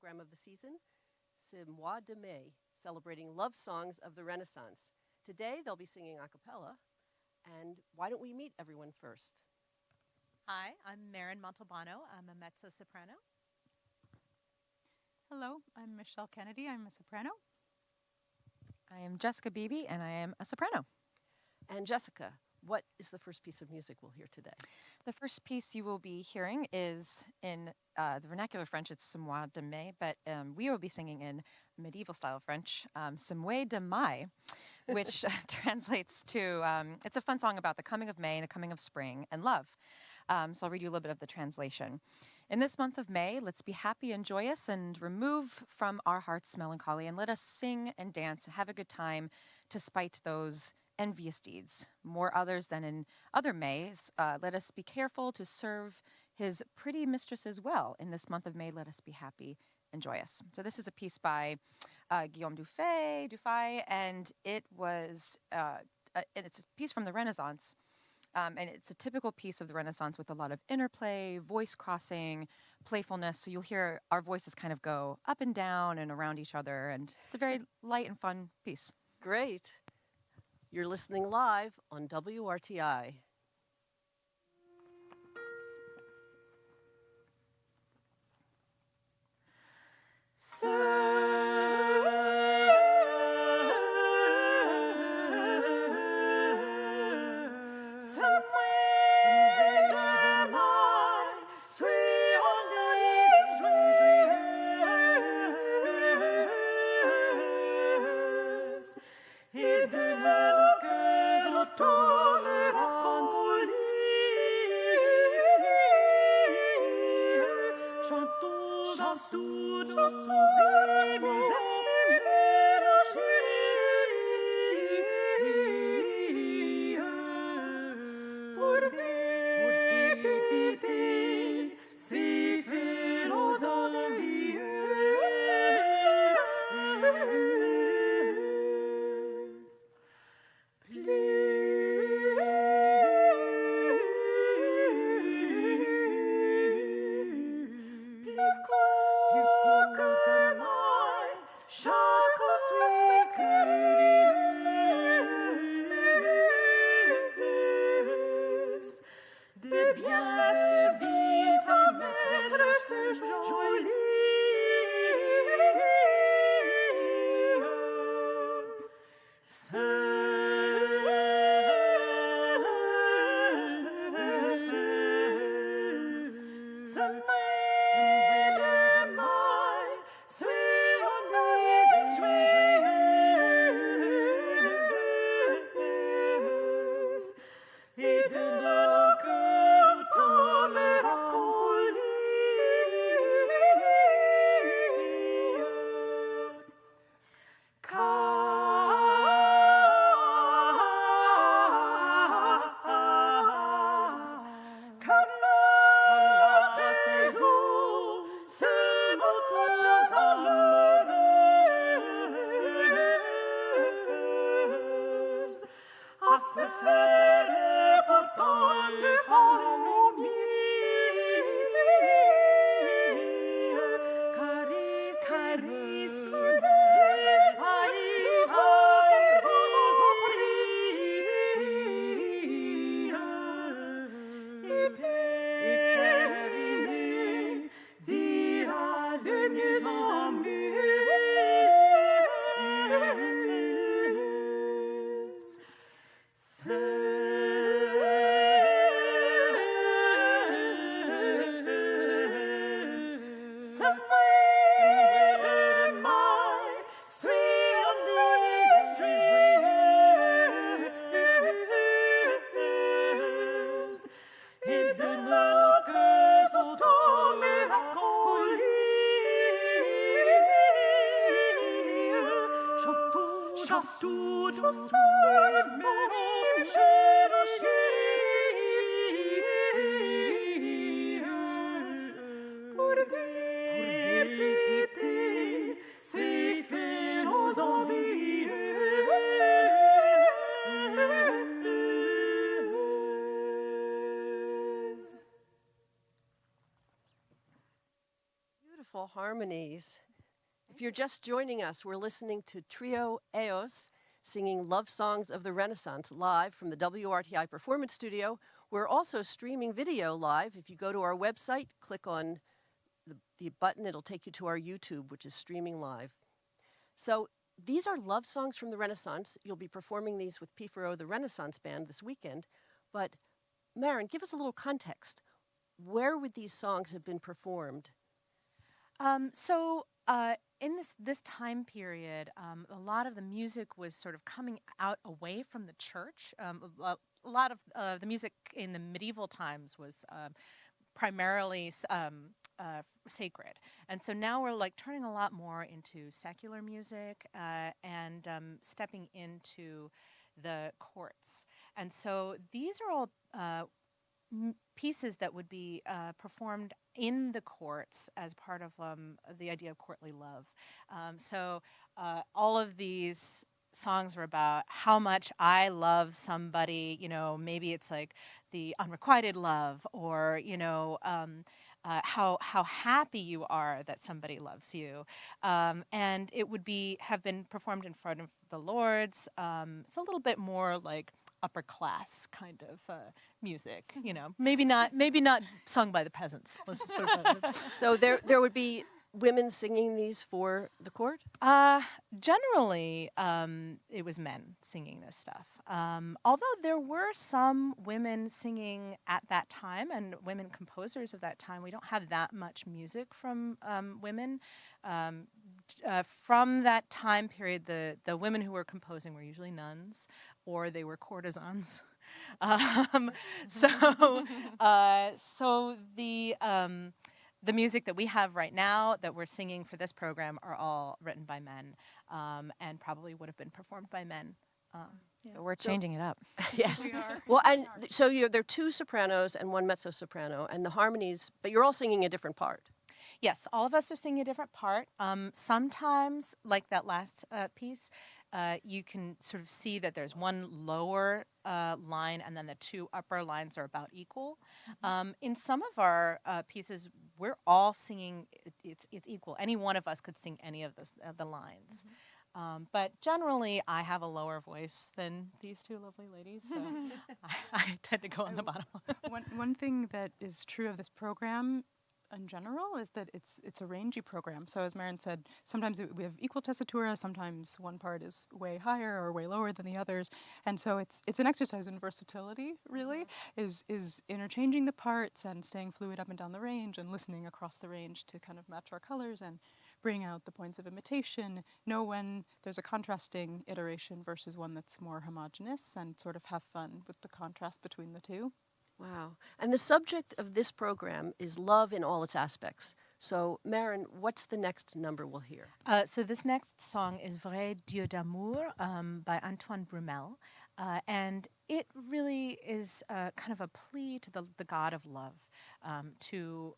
program of the season, Ce Mois de Mai, celebrating love songs of the Renaissance. Today they'll be singing a cappella, and why don't we meet everyone first? Hi, I'm Marin Montalbano. I'm a mezzo-soprano. Hello, I'm Michelle Kennedy. I'm a soprano. I am Jessica Beebe, and I am a soprano. And Jessica, what is the first piece of music we'll hear today? The first piece you will be hearing is in the vernacular French, it's Ce Mois de Mai, but we will be singing in medieval style French, Ce Mois de Mai, which translates to, it's a fun song about the coming of May and the coming of spring and love. So I'll read you a little bit of the translation. In this month of May, let's be happy and joyous and remove from our hearts melancholy, and let us sing and dance and have a good time to spite those envious deeds. More others than in other Mays, let us be careful to serve his pretty mistresses well. In this month of May, let us be happy and joyous. So this is a piece by Guillaume Dufay, and it was it's a piece from the Renaissance. And it's a typical piece of the Renaissance with a lot of interplay, voice crossing, playfulness. So you'll hear our voices kind of go up and down and around each other. And it's a very light and fun piece. Great. You're listening live on WRTI. harmonies. If you're just joining us, we're listening to Trio Eos singing Love Songs of the Renaissance live from the WRTI Performance Studio. We're also streaming video live. If you go to our website, click on the button, it'll take you to our YouTube, which is streaming live. So these are love songs from the Renaissance. You'll be performing these with P4O, the Renaissance Band, this weekend. But Maren, give us a little context. Where would these songs have been performed? In this time period, a lot of the music was sort of coming out away from the church. A lot of the music in the medieval times was primarily sacred, and so now we're like turning a lot more into secular music and stepping into the courts. And so these are all pieces that would be performed in the courts as part of the idea of courtly love. All of these songs are about how much I love somebody. You know, maybe it's like the unrequited love, or how happy you are that somebody loves you, and it would have been performed in front of the lords. It's a little bit more like upper class kind of music, maybe not sung by the peasants. Let's just put it that way. So there would be women singing these for the court? Generally, it was men singing this stuff. Although there were some women singing at that time, and women composers of that time. We don't have that much music from women. From that time period, the women who were composing were usually nuns, or they were courtesans. The music that we have right now that we're singing for this program are all written by men, and probably would have been performed by men. But we're changing it up. Yes. We are. Well, and so there are two sopranos and one mezzo-soprano, and the harmonies, but you're all singing a different part. Yes, all of us are singing a different part. Sometimes, like that last piece, you can sort of see that there's one lower line and then the two upper lines are about equal. In some of our pieces, we're all singing, it's equal. Any one of us could sing any of the lines. But generally, I have a lower voice than these two lovely ladies, so I tend to go on the bottom. One thing that is true of this program in general is that it's a rangy program. So as Maren said, sometimes we have equal tessitura, sometimes one part is way higher or way lower than the others. And so it's an exercise in versatility, really, is interchanging the parts and staying fluid up and down the range and listening across the range to kind of match our colors and bring out the points of imitation, know when there's a contrasting iteration versus one that's more homogeneous, and sort of have fun with the contrast between the two. Wow. And the subject of this program is love in all its aspects. So, Maren, what's the next number we'll hear? So this next song is Vrai Dieu d'amour by Antoine Brumel. And it really is kind of a plea to the God of love to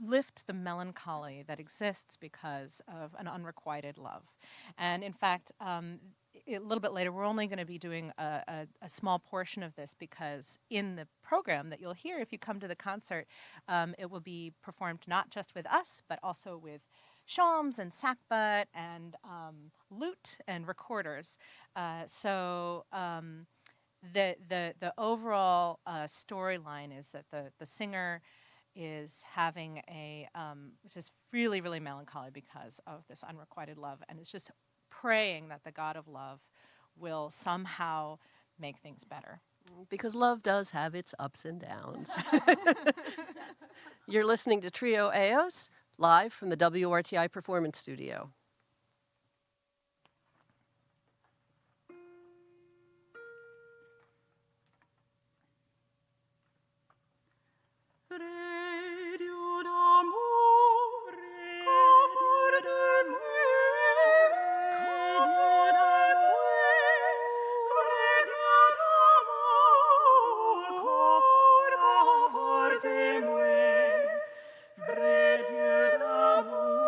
lift the melancholy that exists because of an unrequited love. And in fact, a little bit later, we're only going to be doing a small portion of this, because in the program that you'll hear if you come to the concert, it will be performed not just with us, but also with shawms and sackbut and lute and recorders. The overall storyline is that the singer is having which is really, really melancholy because of this unrequited love, and it's just praying that the God of love will somehow make things better. Because love does have its ups and downs. You're listening to Trio Eos, live from the WRTI Performance Studio. Vrai Dieu d'amour,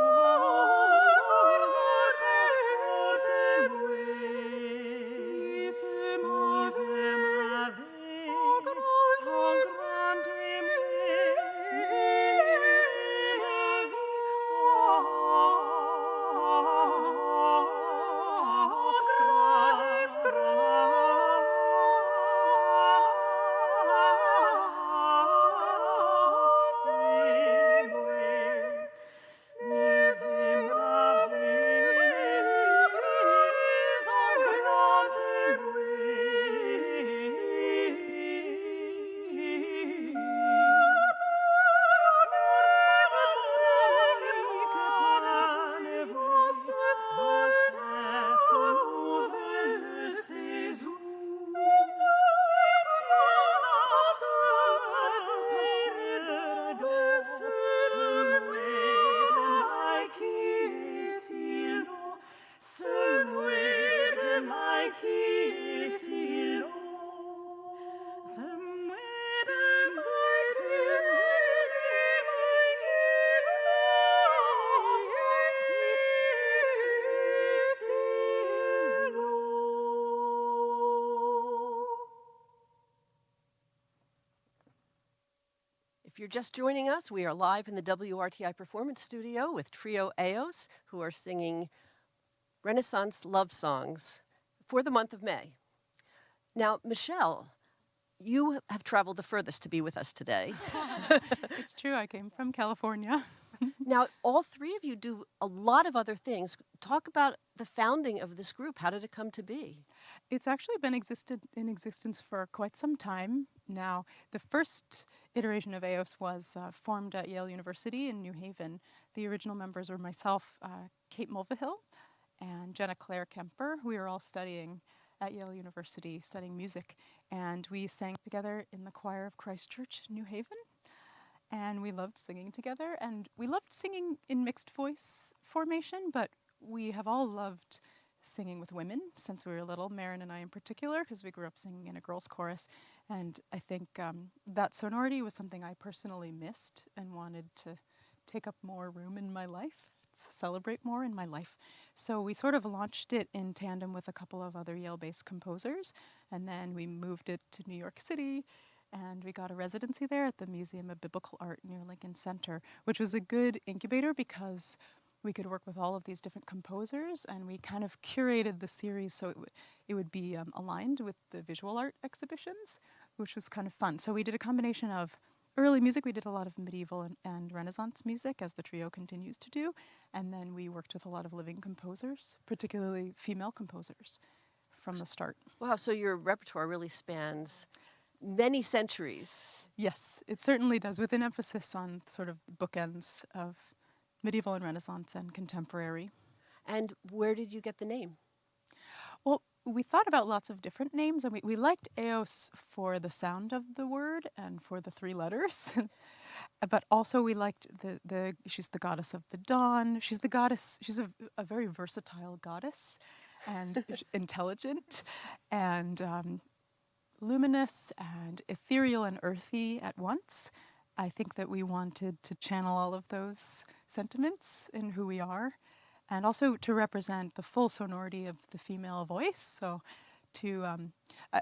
If you're just joining us, we are live in the WRTI Performance Studio with Trio Eos, who are singing Renaissance love songs for the month of May. Now, Michelle, you have traveled the furthest to be with us today. It's true, I came from California. Now, all three of you do a lot of other things. Talk about the founding of this group. How did it come to be? It's actually been in existence for quite some time now. The first iteration of EOS was formed at Yale University in New Haven. The original members were myself, Kate Mulvihill, and Jenna Claire Kemper. We were all studying at Yale University, studying music, and we sang together in the choir of Christ Church, New Haven. And we loved singing together, and we loved singing in mixed voice formation, but we have all loved singing with women since we were little, Marin and I in particular, because we grew up singing in a girls' chorus. And I think that sonority was something I personally missed and wanted to take up more room in my life, to celebrate more in my life. So we sort of launched it in tandem with a couple of other Yale-based composers, and then we moved it to New York City, and we got a residency there at the Museum of Biblical Art near Lincoln Center, which was a good incubator because we could work with all of these different composers, and we kind of curated the series so it would be aligned with the visual art exhibitions, which was kind of fun. So we did a combination of early music. We did a lot of medieval and Renaissance music, as the trio continues to do, and then we worked with a lot of living composers, particularly female composers, from the start. Wow, so your repertoire really spans many centuries. Yes, it certainly does, with an emphasis on sort of bookends of medieval and Renaissance and contemporary. And where did you get the name? Well, we thought about lots of different names, and we liked Eos for the sound of the word and for the three letters. But also we liked she's the goddess of the dawn. She's the goddess, she's a very versatile goddess, and intelligent, and luminous, and ethereal and earthy at once. I think that we wanted to channel all of those sentiments in who we are, and also to represent the full sonority of the female voice. So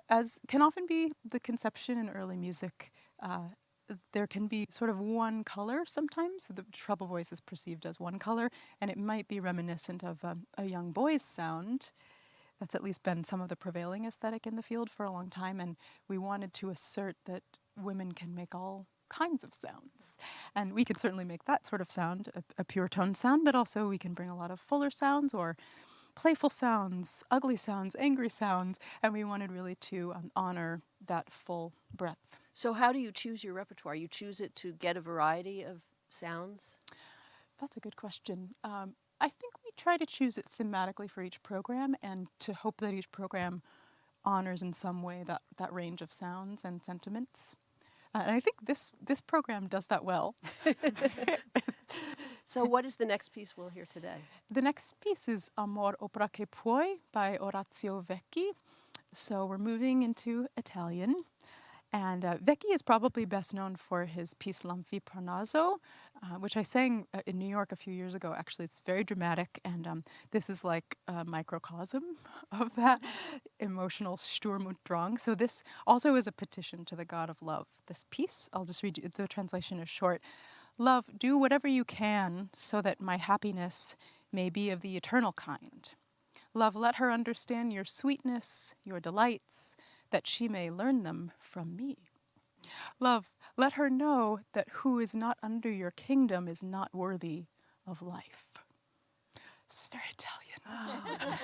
as can often be the conception in early music, there can be sort of one color sometimes. The treble voice is perceived as one color, and it might be reminiscent of a young boy's sound. That's at least been some of the prevailing aesthetic in the field for a long time, and we wanted to assert that women can make all kinds of sounds. And we can certainly make that sort of sound, a pure tone sound, but also we can bring a lot of fuller sounds or playful sounds, ugly sounds, angry sounds, and we wanted really to honor that full breadth. So how do you choose your repertoire? You choose it to get a variety of sounds? That's a good question. I think we try to choose it thematically for each program, and to hope that each program honors in some way that range of sounds and sentiments. And I think this program does that well. So what is the next piece we'll hear today? The next piece is Amor opera che puoi by Orazio Vecchi. So we're moving into Italian. And Vecchi is probably best known for his piece L'Amphi Parnaso, which I sang in New York a few years ago. Actually, it's very dramatic, and this is like a microcosm of that emotional Sturm und Drang. So this also is a petition to the god of love. This piece, I'll just read you, the translation is short. Love, do whatever you can so that my happiness may be of the eternal kind. Love, let her understand your sweetness, your delights, that she may learn them from me. Love, let her know that who is not under your kingdom is not worthy of life. It's very Italian.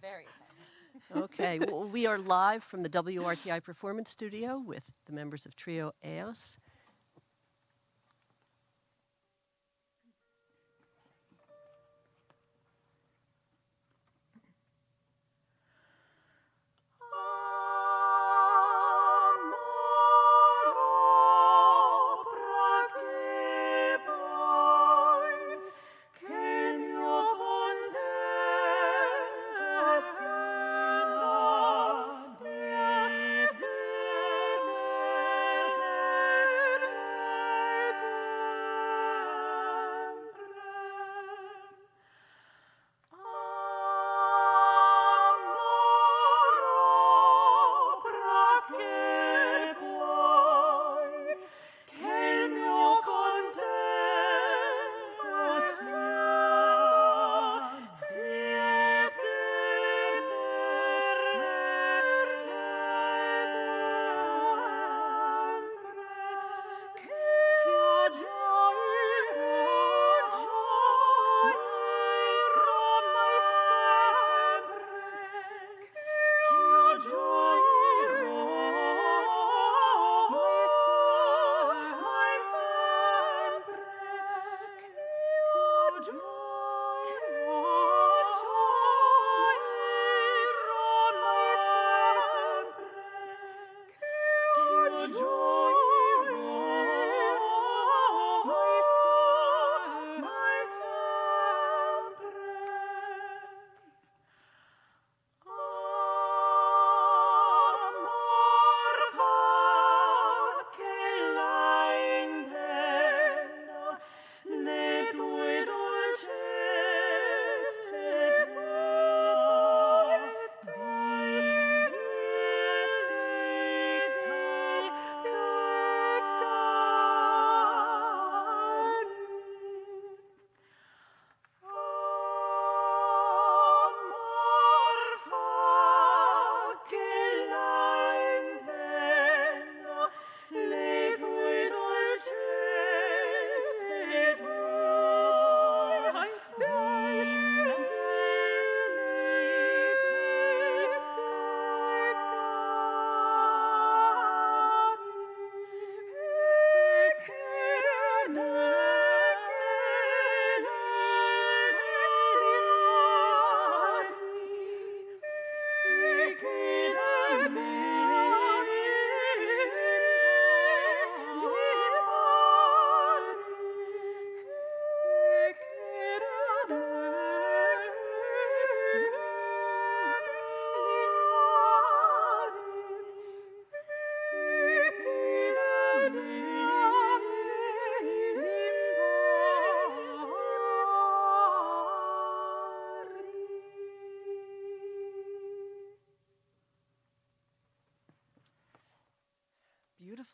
Very Italian. Okay, well, we are live from the WRTI Performance Studio with the members of Trio Eos. Che mio con te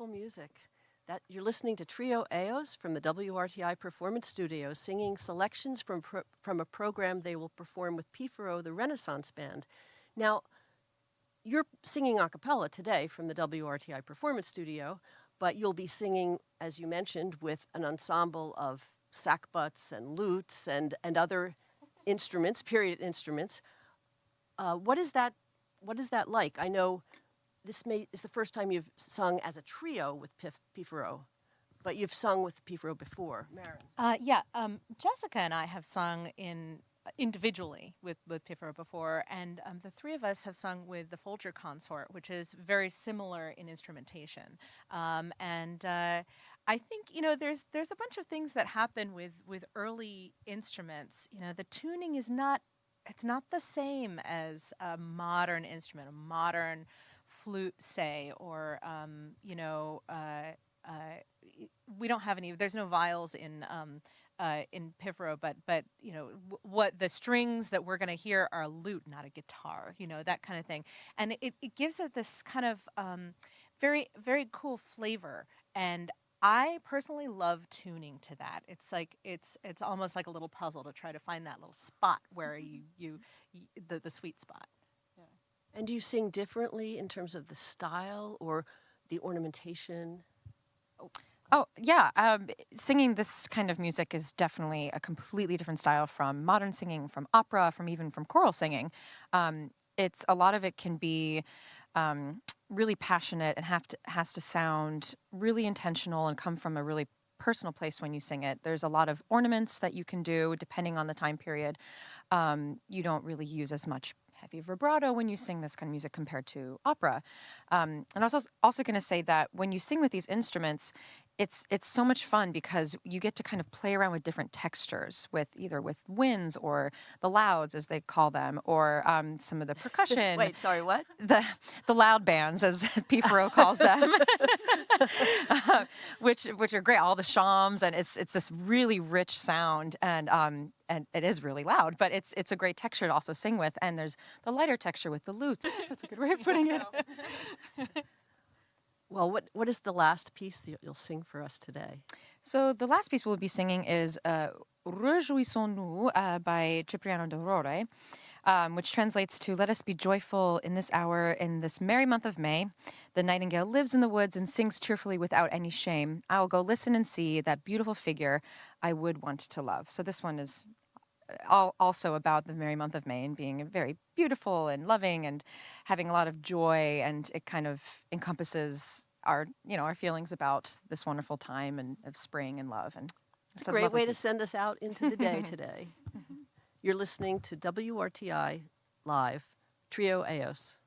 beautiful music. That you're listening to Trio Eos from the WRTI Performance Studio, singing selections from a program they will perform with Pifero, the Renaissance Band. Now, you're singing a cappella today from the WRTI Performance Studio, but you'll be singing, as you mentioned, with an ensemble of sackbuts and lutes and other instruments, period instruments. What is that like? I know this is the first time you've sung as a trio with Pifero, but you've sung with Pifero before. Marin. Jessica and I have sung individually with Pifero before, and the three of us have sung with the Folger Consort, which is very similar in instrumentation. I think there's a bunch of things that happen with early instruments. The tuning is not the same as a modern instrument, a modern flute, say, or we don't have any. There's no viols in Pifero, but what the strings that we're going to hear are a lute, not a guitar. That kind of thing, and it gives it this kind of very, very cool flavor. And I personally love tuning to that. It's like it's almost like a little puzzle to try to find that little spot where the sweet spot. Yeah. And do you sing differently in terms of the style or the ornamentation? Oh, yeah. Singing this kind of music is definitely a completely different style from modern singing, from opera, even from choral singing. It's a lot of it can be really passionate and has to sound really intentional and come from a really personal place when you sing it. There's a lot of ornaments that you can do depending on the time period. You don't really use as much heavy vibrato when you sing this kind of music compared to opera. And I was also going to say that when you sing with these instruments, it's so much fun because you get to kind of play around with different textures, with winds or the louds, as they call them, or some of the percussion. Wait, sorry, what? The loud bands, as Pifero calls them, which are great. All the shawms, and it's this really rich sound, and it is really loud, but it's a great texture to also sing with. And there's the lighter texture with the lutes. That's a good way of putting it. Well, what is the last piece that you'll sing for us today? So the last piece we'll be singing is Réjouissons-nous by Cipriano d'Aurore, which translates to "Let us be joyful in this hour, in this merry month of May. The nightingale lives in the woods and sings cheerfully without any shame. I'll go listen and see that beautiful figure I would want to love." So this one is also about the merry month of May and being very beautiful and loving and having a lot of joy, and it kind of encompasses our feelings about this wonderful time and of spring and love. And it's a great way to send us out into the day today. You're listening to WRTI Live, Trio Eos.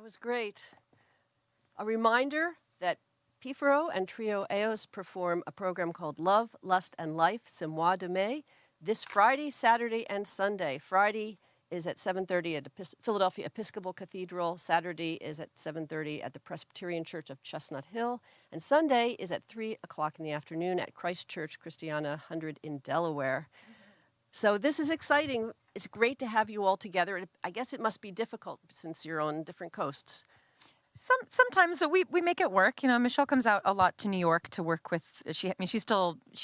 Was great. A reminder that Pifero and Trio Eos perform a program called Love, Lust, and Life, C'est moi de Mai, this Friday, Saturday, and Sunday. Friday is at 7:30 at Philadelphia Episcopal Cathedral. Saturday is at 7:30 at the Presbyterian Church of Chestnut Hill. And Sunday is at 3 o'clock in the afternoon at Christ Church Christiana 100 in Delaware. So this is exciting. It's great to have you all together. I guess it must be difficult since you're on different coasts. Sometimes, but we make it work. You know, Michelle comes out a lot to New York to work with. She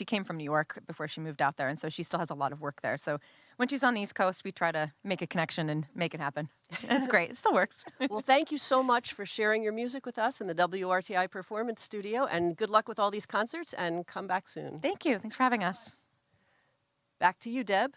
came from New York before she moved out there, and so she still has a lot of work there. So when she's on the East Coast, we try to make a connection and make it happen. And it's great. It still works. Well, thank you so much for sharing your music with us in the WRTI Performance Studio, and good luck with all these concerts, and come back soon. Thank you. Thanks for having us. Back to you, Deb.